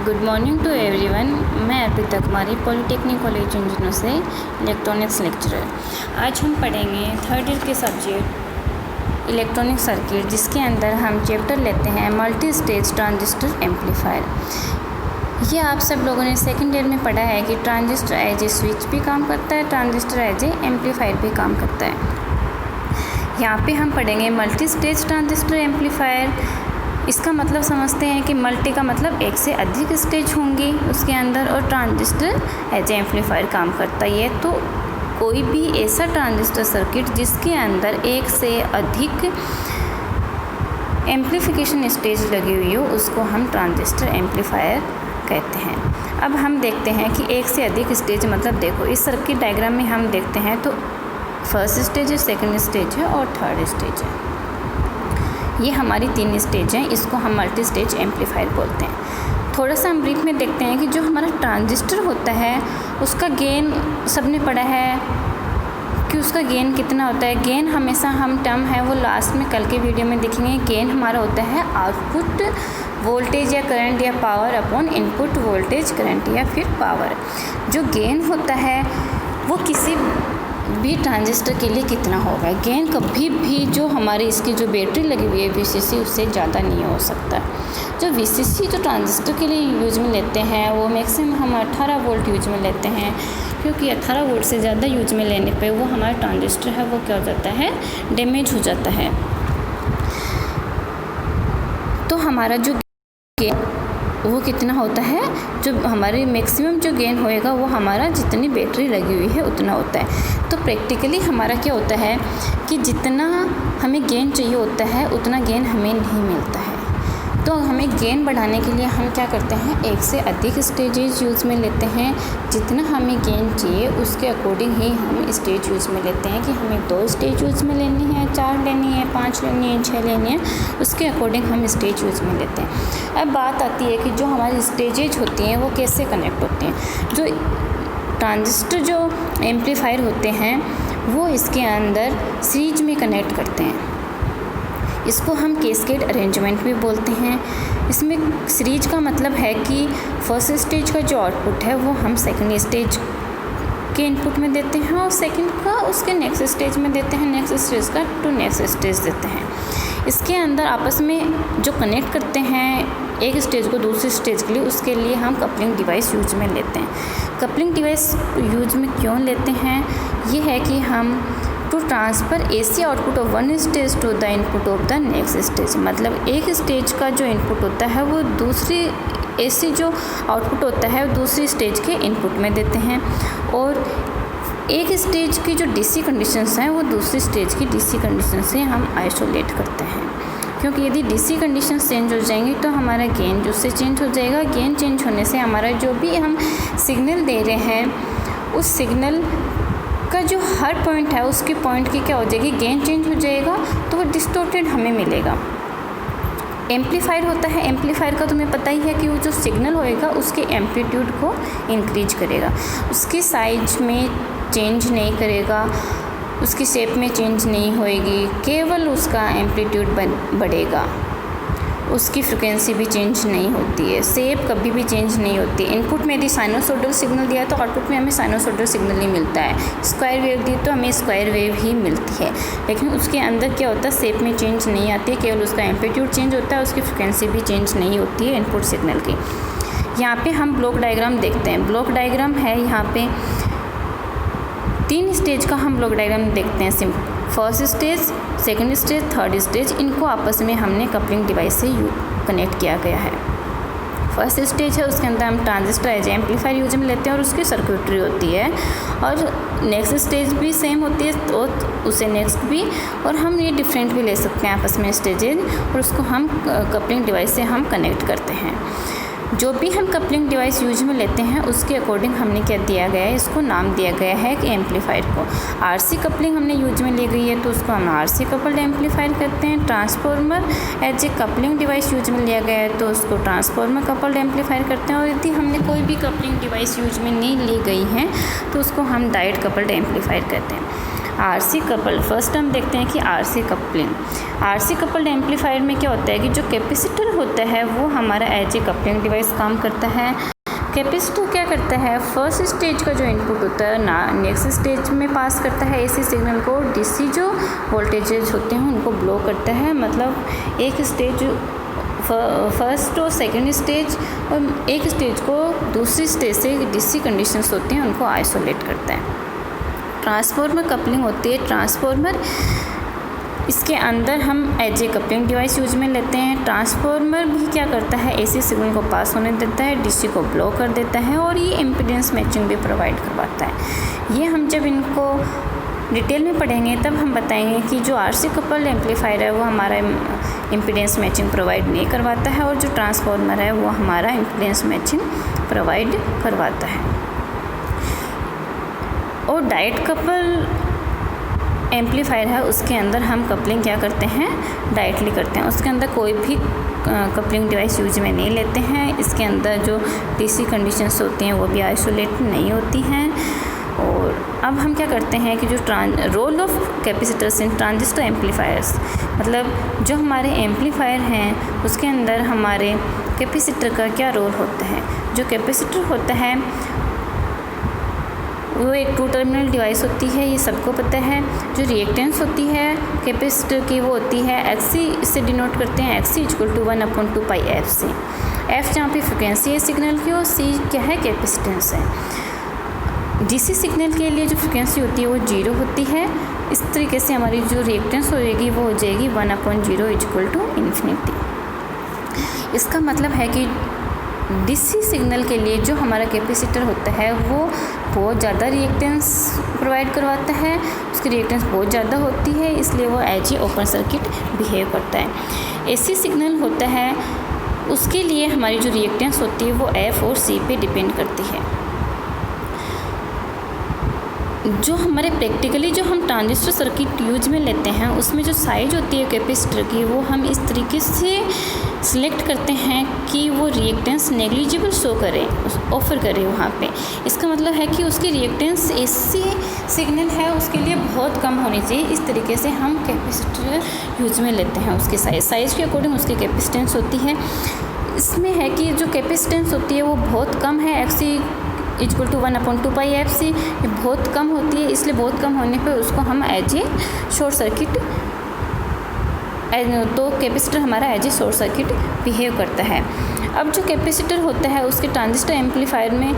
Good morning to everyone. मैं Arpita Kumari polytechnic college engineer से electronics lecturer. आज हम पढ़ेंगे थर्ड ईयर के सब्जेक्ट इलेक्ट्रॉनिक सर्किट, जिसके अंदर हम चैप्टर लेते हैं मल्टी स्टेज ट्रांजिस्टर एम्पलीफायर। ये आप सब लोगों ने सेकेंड ईयर में पढ़ा है कि ट्रांजिस्टर एज ए स्विच भी काम करता है, ट्रांजिस्टर एज ए एम्पलीफायर भी काम करता है। यहाँ पे हम पढ़ेंगे मल्टी स्टेज ट्रांजिस्टर एम्पलीफायर। इसका मतलब समझते हैं कि मल्टी का मतलब एक से अधिक स्टेज होंगी उसके अंदर, और ट्रांजिस्टर एज ए एम्पलीफायर काम करता है। तो कोई भी ऐसा ट्रांजिस्टर सर्किट जिसके अंदर एक से अधिक एम्पलीफिकेशन स्टेज लगी हुई हो, उसको हम ट्रांजिस्टर एम्पलीफायर कहते हैं। अब हम देखते हैं कि एक से अधिक स्टेज मतलब, देखो इस सर्किट डायग्राम में हम देखते हैं तो फर्स्ट स्टेज है, सेकंड स्टेज है और थर्ड स्टेज है। ये हमारी 3 स्टेज हैं, इसको हम मल्टी स्टेज एम्पलीफायर बोलते हैं। थोड़ा सा हम ब्रीफ में देखते हैं कि जो हमारा ट्रांजिस्टर होता है उसका गेन सबने पढ़ा है कि उसका गेन कितना होता है। गेन हमेशा हम टर्म है वो लास्ट में कल के वीडियो में देखेंगे। गेन हमारा होता है आउटपुट वोल्टेज या करंट या power upon input voltage current या फिर पावर। जो गेन होता है वो किसी भी ट्रांजिस्टर के लिए कितना होगा। गेन कभी भी जो हमारे इसकी जो बैटरी लगी हुई है वीसीसी, उससे ज़्यादा नहीं हो सकता। जो वीसीसी जो ट्रांजिस्टर के लिए यूज में लेते हैं वो मैक्सिमम हम 18 वोल्ट यूज में लेते हैं, क्योंकि 18 वोल्ट से ज़्यादा यूज में लेने पे वो हमारा ट्रांजिस्टर है वो क्या हो जाता है, डैमेज हो जाता है। तो हमारा जो वो कितना होता है, जो हमारे मैक्सिमम जो गेन होएगा वो हमारा जितनी बैटरी लगी हुई है उतना होता है। तो प्रैक्टिकली हमारा क्या होता है कि जितना हमें गेन चाहिए होता है उतना गेन हमें नहीं मिलता है। तो हमें गेन बढ़ाने के लिए हम क्या करते हैं, एक से अधिक स्टेजेस यूज़ में लेते हैं। जितना हमें गेन चाहिए उसके अकॉर्डिंग ही हम स्टेज यूज़ में लेते हैं कि हमें 2 स्टेज यूज़ में लेनी है, 4 लेनी है, 5 लेनी है, 6 लेनी है, उसके अकॉर्डिंग हम स्टेज यूज़ में लेते हैं। अब बात आती है कि जो हमारी स्टेजेज होती हैं वो कैसे कनेक्ट होती हैं। जो ट्रांजिस्टर जो एम्पलीफायर होते हैं वो इसके अंदर सीरीज में कनेक्ट करते हैं। इसको हम कैस्केड अरेंजमेंट भी बोलते हैं। इसमें सीरीज का मतलब है कि फर्स्ट स्टेज का जो आउटपुट है वो हम सेकंड स्टेज के इनपुट में देते हैं, और सेकंड का उसके नेक्स्ट स्टेज में देते हैं, नेक्स्ट स्टेज का टू नेक्स्ट स्टेज देते हैं। इसके अंदर आपस में जो कनेक्ट करते हैं एक स्टेज को दूसरे स्टेज के लिए, उसके लिए हम कपलिंग डिवाइस यूज में लेते हैं। कपलिंग डिवाइस यूज में क्यों लेते हैं, ये है कि हम to transfer AC output of one stage to the input of the next stage. मतलब एक स्टेज का जो इनपुट होता है वो दूसरी AC जो आउटपुट होता है वो दूसरी स्टेज के इनपुट में देते हैं, और एक स्टेज की जो DC कंडीशंस हैं वो दूसरी स्टेज की DC कंडीशन से हम आइसोलेट करते हैं। क्योंकि यदि DC कंडीशंस चेंज हो जाएंगी तो हमारा गेन जो से चेंज हो जाएगा। गेन चेंज होने से हमारा जो भी हम सिग्नल दे रहे हैं उस सिग्नल का जो हर पॉइंट है उसकी पॉइंट की क्या हो जाएगी, गेन चेंज हो जाएगा, तो वो डिस्टॉर्टेड हमें मिलेगा। एम्पलीफायर होता है, एम्पलीफायर का तुम्हें पता ही है कि वो जो सिग्नल होएगा उसके एम्पलीट्यूड को इंक्रीज करेगा, उसकी साइज में चेंज नहीं करेगा, उसकी शेप में चेंज नहीं होएगी, केवल उसका एम्पलीट्यूड बढ़ेगा, उसकी फ्रिक्वेंसी भी चेंज नहीं होती है, शेप कभी भी चेंज नहीं होती। इनपुट में यदि साइनोसॉइडल सिग्नल दिया तो आउटपुट में हमें साइनोसॉइडल सिग्नल ही मिलता है। स्क्वायर वेव दी तो हमें स्क्वायर वेव ही मिलती है, लेकिन उसके अंदर क्या होता है, शेप में चेंज नहीं आती है, केवल उसका एम्पलीट्यूड चेंज होता है, उसकी फ्रिक्वेंसी भी चेंज नहीं होती है इनपुट सिग्नल की। यहाँ पर हम ब्लॉक डायग्राम देखते हैं। ब्लॉक डायग्राम है यहाँ पर 3 स्टेज का हम ब्लॉक डायग्राम देखते हैं। Simple first stage, second stage, third stage, इनको आपस में हमने कपलिंग डिवाइस से कनेक्ट किया गया है। फर्स्ट स्टेज है उसके अंदर हम ट्रांजिस्टर एज एम्पलीफायर यूज में लेते हैं और उसकी सर्किटरी होती है, और नेक्स्ट स्टेज भी सेम होती है और उसे नेक्स्ट भी, और हम ये डिफरेंट भी ले सकते हैं आपस में स्टेजेज, और उसको हम कपलिंग डिवाइस से हम कनेक्ट करते हैं। जो भी हम कपलिंग डिवाइस यूज में लेते हैं उसके अकॉर्डिंग हमने क्या दिया गया है, इसको नाम दिया गया है कि एम्पलीफायर को। RC कपलिंग हमने यूज में ली गई है तो उसको हम RC कपल्ड एम्पलीफायर कहते हैं। Transformer as a coupling device use में लिया गया है तो उसको ट्रांसफार्मर कपल्ड एम्पलीफायर करते हैं, और यदि हमने कोई भी कपलिंग डिवाइस यूज में नहीं ली गई है तो उसको हम डायोड कपल्ड एम्पलीफायर कहते हैं। आरसी कपल, फर्स्ट हम देखते हैं कि RC coupling. RC coupled amplifier में क्या होता है कि जो कैपेसिटर होता है वो हमारा एज ए कपलिंग डिवाइस काम करता है। कैपेसिटर क्या करता है, फर्स्ट स्टेज का जो इनपुट होता है ना नेक्स्ट स्टेज में पास करता है एसी सिग्नल को, डीसी जो वोल्टेजेस होते हैं उनको ब्लो करता है। मतलब एक स्टेज फर्स्ट और सेकंड स्टेज और एक स्टेज को दूसरी स्टेज से डीसी कंडीशंस होती हैं उनको आइसोलेट करता है। ट्रांसफार्मर कपलिंग होती है। ट्रांसफार्मर इसके अंदर हम as a coupling device use में लेते हैं। ट्रांसफार्मर भी क्या करता है, एसी सिग्नल को पास होने देता है, डीसी को ब्लो कर देता है और ये इम्पीडेंस मैचिंग भी प्रोवाइड करवाता है। ये हम जब इनको डिटेल में पढ़ेंगे तब हम बताएंगे कि जो आरसी कपल्ड एम्पलीफायर है वो हमारा इम्पीडेंस मैचिंग प्रोवाइड नहीं करवाता है और जो ट्रांसफार्मर है वो हमारा इम्पीडेंस मैचिंग प्रोवाइड करवाता है। और डायरेक्ट कपल एम्पलीफायर है उसके अंदर हम कपलिंग क्या करते हैं, डायरेक्टली करते हैं। उसके अंदर कोई भी कपलिंग डिवाइस यूज में नहीं लेते हैं। इसके अंदर जो डीसी कंडीशंस होती हैं वो भी आइसोलेट नहीं होती हैं। और अब हम क्या करते हैं कि जो role of capacitors in transistor amplifiers, मतलब जो हमारे एम्पलीफायर हैं उसके अंदर हमारे कैपेसिटर का क्या रोल होता है। जो कैपेसिटर होता है वो एक 2 टर्मिनल डिवाइस होती है, ये सबको पता है। जो रिएक्टेंस होती है कैपेसिटर की वो होती है एक्सी, इससे डिनोट करते हैं एक्सी = 1/2 पाई एफ सी। एफ जहाँ पे फ्रिक्वेंसी है सिग्नल की और सी क्या है, कैपेसिटेंस है। डीसी सिग्नल के लिए जो फ्रिक्वेंसी होती है वो 0 होती है। इस तरीके से हमारी जो रिएक्टेंस हो जाएगी वो हो जाएगी 1/0 = इन्फिनिटी। इसका मतलब है कि डीसी सिग्नल के लिए जो हमारा कैपेसिटर होता है वो बहुत ज़्यादा रिएक्टेंस प्रोवाइड करवाता है, उसकी रिएक्टेंस बहुत ज़्यादा होती है, इसलिए वो as a open circuit behave करता है। एसी सिग्नल होता है उसके लिए हमारी जो रिएक्टेंस होती है वो एफ और सी पे डिपेंड करती है। जो हमारे प्रैक्टिकली जो हम ट्रांजिस्टर सर्किट यूज में लेते हैं उसमें जो साइज होती है कैपेसिटर की वो हम इस तरीके से सिलेक्ट करते हैं कि वो रिएक्टेंस नेग्लिजिबल शो करे, ऑफर करे वहाँ पे। इसका मतलब है कि उसकी रिएक्टेंस एसी सिग्नल है उसके लिए बहुत कम होनी चाहिए। इस तरीके से हम कैपेसिटर यूज में लेते हैं। उसके साइज़ के अकॉर्डिंग उसकी कैपेसिटेंस होती है। इसमें है कि जो कैपेसिटेंस होती है वो बहुत कम है, एक्सी = 1/2 पाई एफ सी, ये बहुत कम होती है। इसलिए बहुत कम होने पर उसको हम एज ए शॉर्ट सर्किट, तो कैपेसिटर हमारा as a short circuit behave करता है। अब जो कैपेसिटर होता है उसके ट्रांजिस्टर एम्पलीफायर में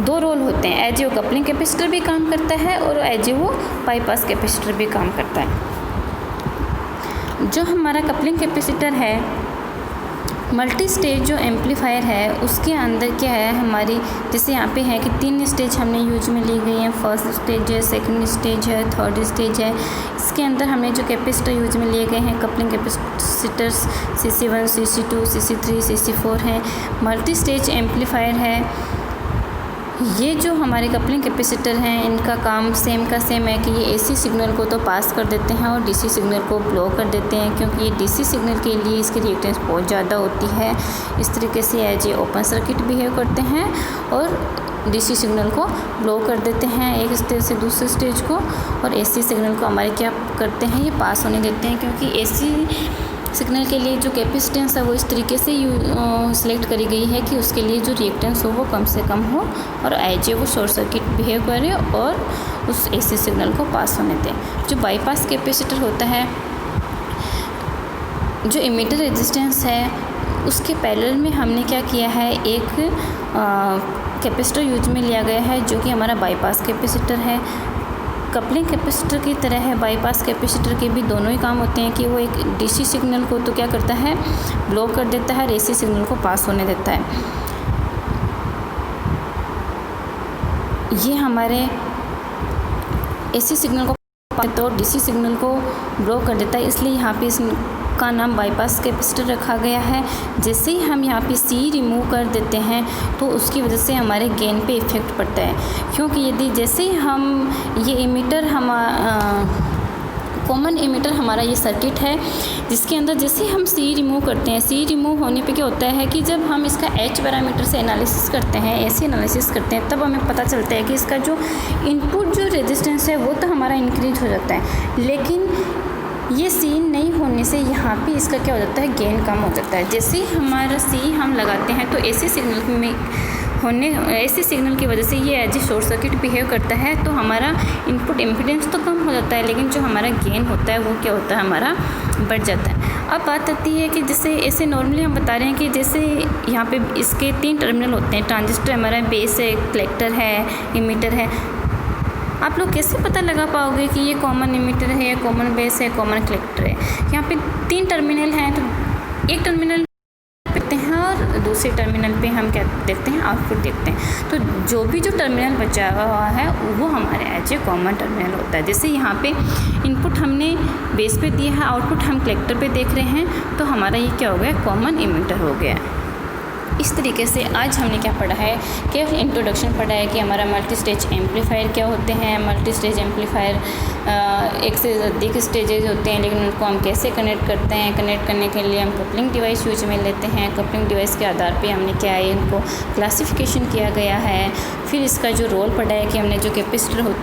2 रोल होते हैं, एज ए वो कपलिंग कैपेसिटर भी काम करता है और एज ए वो बाईपास कैपेसिटर भी काम करता है। जो हमारा कपलिंग कैपेसिटर है, मल्टी स्टेज जो एम्पलीफायर है उसके अंदर क्या है हमारी, जैसे यहाँ पे है कि 3 स्टेज हमने यूज में ली गई हैं। फर्स्ट स्टेज है, सेकंड स्टेज है, थर्ड स्टेज है। इसके अंदर हमने जो कैपेसिटर यूज में लिए गए हैं coupling capacitors CC1, CC2, CC3, CC4 हैं। मल्टी स्टेज एम्पलीफायर है। ये जो हमारे कपलिंग कैपेसिटर हैं इनका काम सेम का सेम है कि ये एसी सिग्नल को तो पास कर देते हैं और डीसी सिग्नल को ब्लो कर देते हैं, क्योंकि ये डीसी सिग्नल के लिए इसकी रिएक्टेंस बहुत ज़्यादा होती है। इस तरीके से as a open circuit behave करते हैं और डीसी सिग्नल को ब्लो कर देते हैं एक स्टेज से दूसरे स्टेज को, और एसी सिग्नल को हमारे क्या करते हैं, ये पास होने देते हैं। क्योंकि एसी सिग्नल के लिए जो कैपेसिटेंस है वो इस तरीके से सिलेक्ट करी गई है कि उसके लिए जो रिएक्टेंस हो वो कम से कम हो और एज ए वो शॉर्ट सर्किट बिहेव करे और उस एसी सिग्नल को पास होने दें। जो बाईपास कैपेसिटर होता है, जो इमीटर रेजिस्टेंस है उसके पैरेलल में हमने क्या किया है, एक कैपेसिटर यूज में लिया गया है जो कि हमारा बाईपास कैपेसिटर है। कपलिंग कैपेसिटर की तरह है, बाईपास कैपेसिटर के भी दोनों ही काम होते हैं कि वो एक डीसी सिग्नल को तो क्या करता है, ब्लॉक कर देता है और एसी सिग्नल को पास होने देता है। ये हमारे एसी सिग्नल को तो डीसी सिग्नल को ब्लॉक कर देता है, इसलिए यहाँ पे इसका नाम बाईपास कैपेसिटर रखा गया है। जैसे ही हम यहाँ पे सी रिमूव कर देते हैं तो उसकी वजह से हमारे गेन पे इफ़ेक्ट पड़ता है, क्योंकि यदि जैसे ही हम ये इमीटर हम कॉमन एमिटर हमारा ये सर्किट है जिसके अंदर जैसे हम सी रिमूव करते हैं, सी रिमूव होने पे क्या होता है कि जब हम इसका एच पैरामीटर से एनालिसिस करते हैं, ऐसे एनालिसिस करते हैं, तब हमें पता चलता है कि इसका जो इनपुट जो रेजिस्टेंस है वो तो हमारा इंक्रीज हो जाता है, लेकिन ये सी नहीं होने से यहाँ पे इसका क्या हो जाता है, गेन कम हो जाता है। जैसे ही हमारा सी हम लगाते हैं तो ऐसे सिग्नल की वजह से ये as a short circuit behave करता है, तो हमारा इनपुट इम्पीडेंस तो कम हो जाता है, लेकिन जो हमारा गेन होता है वो क्या होता है, हमारा बढ़ जाता है। अब बात आती है कि जैसे ऐसे नॉर्मली हम बता रहे हैं कि जैसे यहाँ पे इसके 3 टर्मिनल होते हैं, ट्रांजिस्टर हमारा बेस है, कलेक्टर है, इमीटर है। आप लोग कैसे पता लगा पाओगे कि ये कॉमन इमीटर है, कॉमन बेस है, कॉमन कलेक्टर है? यहाँ पे 3 टर्मिनल हैं, तो एक टर्मिनल देखते हैं और दूसरे टर्मिनल पे हम क्या देखते हैं, आउटपुट देखते हैं। तो जो भी जो टर्मिनल बचा हुआ है वो हमारे एज ए कॉमन टर्मिनल होता है। जैसे यहाँ पे इनपुट हमने बेस पे दिया है, आउटपुट हम कलेक्टर पे देख रहे हैं, तो हमारा ये क्या हो गया, कॉमन इमीटर हो गया। इस तरीके से आज हमने क्या पढ़ा है कि इंट्रोडक्शन पढ़ा है कि हमारा मल्टी स्टेज एम्पलीफायर क्या होते हैं। मल्टी स्टेज एम्पलीफायर एक से अधिक स्टेजेज होते हैं, लेकिन उनको हम कैसे कनेक्ट करते हैं। कनेक्ट करने के लिए हम कपलिंग डिवाइस यूज में लेते हैं। कपलिंग डिवाइस के आधार पे हमने क्या है, इनको क्लासिफिकेशन किया गया है। फिर इसका जो रोल पढ़ा है कि हमने जो कैपेसिटर होते